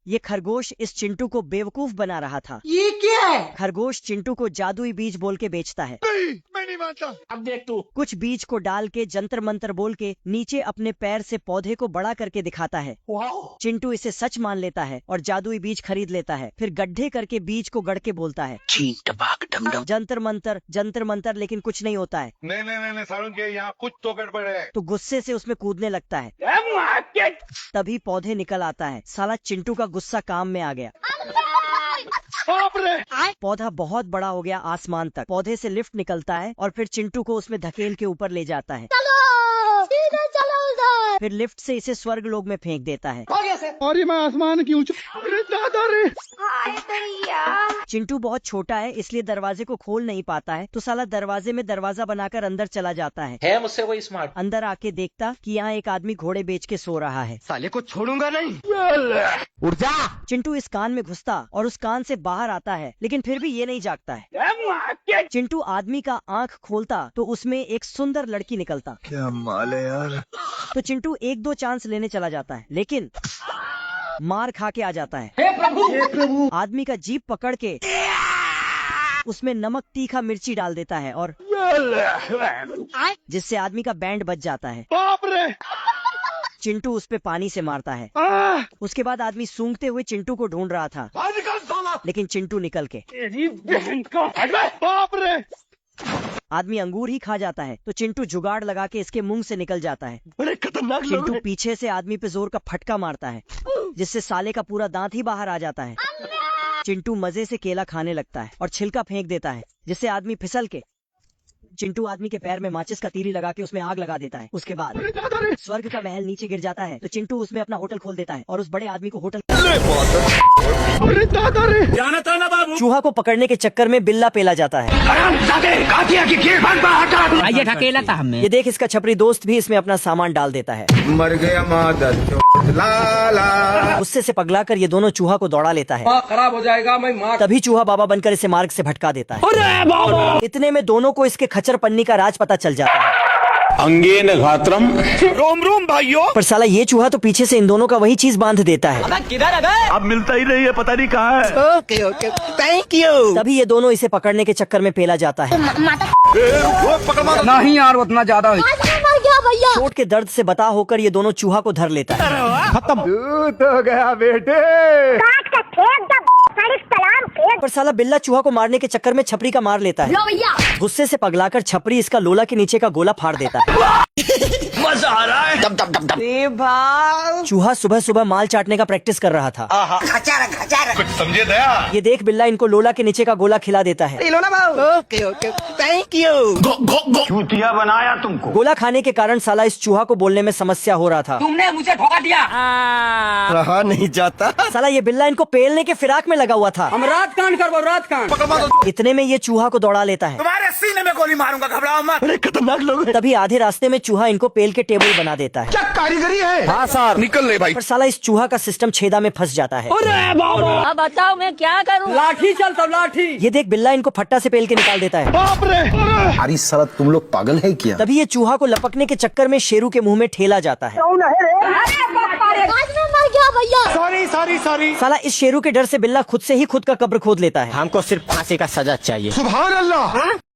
ये खरगोश इस चिंटू को बेवकूफ बना रहा था। ये क्या है? खरगोश चिंटू को जादुई बीज बोल के बेचता है। मैं नहीं मानता। अब देख तू। कुछ बीज को डाल के जंतर मंतर बोल के नीचे अपने पैर से पौधे को बड़ा करके दिखाता है। चिंटू इसे सच मान लेता है और जादुई बीज खरीद लेता है। फिर गड्ढे करके बीज को गड़ के बोलता है जंतर मंतर, लेकिन कुछ नहीं होता है। नहीं सारुण के यहाँ कुछ तो गड़बड़ है। तो गुस्से से उसमें कूदने लगता है। तभी पौधे निकल आता है। साला चिंटू का गुस्सा काम में आ गया। पौधा बहुत बड़ा हो गया आसमान तक। पौधे से लिफ्ट निकलता है और फिर चिंटू को उसमें धकेल के ऊपर ले जाता है। फिर लिफ्ट से इसे स्वर्ग लोक में फेंक देता है। और मैं आसमान की ऊंचाई। चिंटू बहुत छोटा है इसलिए दरवाजे को खोल नहीं पाता है, तो साला दरवाजे में दरवाजा बनाकर अंदर चला जाता है मुझसे कोई स्मार्ट? अंदर आके देखता कि यहाँ एक आदमी घोड़े बेच के सो रहा है। साले को छोड़ूंगा नहीं। उठ जा। चिंटू इस कान में घुसता और उस कान से बाहर आता है, लेकिन फिर भी ये नहीं जागता है। चिंटू आदमी का आँख खोलता तो उसमें एक सुंदर लड़की निकलता। क्या माल है यार। तो चिंटू एक दो चांस लेने चला जाता है, लेकिन मार खा के आ जाता है। हे प्रभु। आदमी का जीप पकड़ के उसमें नमक तीखा मिर्ची डाल देता है और जिससे आदमी का बैंड बच जाता है। बाप रे। चिंटू उस पे पानी से मारता है। उसके बाद आदमी सूंघते हुए चिंटू को ढूंढ रहा था, लेकिन चिंटू निकल के बाप रे। आदमी अंगूर ही खा जाता है। तो चिंटू जुगाड़ लगा के इसके मुंह से निकल जाता है। बड़े खतरनाक लोग चिंटू हैं। पीछे से आदमी पे जोर का फटका मारता है, जिससे साले का पूरा दांत ही बाहर आ जाता है। चिंटू मजे से केला खाने लगता है और छिलका फेंक देता है, जिससे आदमी फिसल के चिंटू आदमी के पैर में माचिस का तीली लगा के उसमें आग लगा देता है। उसके बाद स्वर्ग का महल नीचे गिर जाता है। तो चिंटू उसमें अपना होटल खोल देता है और उस बड़े आदमी को होटल। जाना था ना बाबू। चूहा को पकड़ने के चक्कर में बिल्ला पेला जाता है। आइए ढकेला था हमने। ये देख इसका छपरी दोस्त भी इसमें अपना सामान डाल देता है। मर गया गुस्से से पगलाकर ये दोनों चूहा को दौड़ा लेता है। खराब हो जाएगा। मैं मार। तभी चूहा बाबा बनकर इसे मार्ग से भटका देता है। इतने में दोनों को इसके खच्चर पन्नी का राज पता चल जाता है। अंगेन घात्रम। रोम रोम भाइयों। पर साला ये चूहा तो पीछे से इन दोनों का वही चीज बांध देता है। अब मिलता ही नहीं है, पता नहीं कहाँ है। Okay thank you. तभी ये दोनों इसे पकड़ने के चक्कर में पेला जाता है। नहीं यार उतना ज्यादा। चोट के दर्द से बता होकर ये दोनों चूहा को धर लेता है। खत्म। तो गया बेटे। पर साला बिल्ला चूहा को मारने के चक्कर में छपरी का मार लेता है। गुस्से से पगलाकर छपरी इसका लोला के नीचे का गोला फाड़ देता है। मजा आ रहा है। चूहा सुबह सुबह माल चाटने का प्रैक्टिस कर रहा था। कुछ समझे दया। ये देख बिल्ला इनको लोला के नीचे का गोला खिला देता है। Okay thank you. चूतिया बनाया तुमको। गोला खाने के कारण साला इस चूहा को बोलने में समस्या हो रहा था। तुमने मुझे धोखा दिया। रहा नहीं जाता। साला ये बिल्ला इनको पेलने के फिराक में लगा हुआ था। हम रात कांड करबो रात कांड। इतने में ये चूहा को दौड़ा लेता है। तुम्हारे सीने में गोली मारूंगा, घबराओ मत। बड़े खतरनाक लोग हैं। तभी आधे रास्ते में चूहा इनको पेल के टेबल बना देता है। क्या कारीगरी है। हाँ सर। निकल ले भाई। पर साला इस चूहा का सिस्टम छेदा में फंस जाता है। अब बताओ मैं क्या करूं? लाठी चल तब लाठी। ये देख बिल्ला इनको फट्टा से पेल के निकाल देता है। बाप रे। अरे साला तुम लोग पागल है क्या? तभी ये चूहा को लपकने के चक्कर में शेरू के मुंह में ठेला जाता है। सॉरी। साला इस शेरू के डर से बिल्ला खुद से ही खुद का कब्र खोद लेता है। हमको सिर्फ फांसी का सजा चाहिए। सुभान अल्लाह।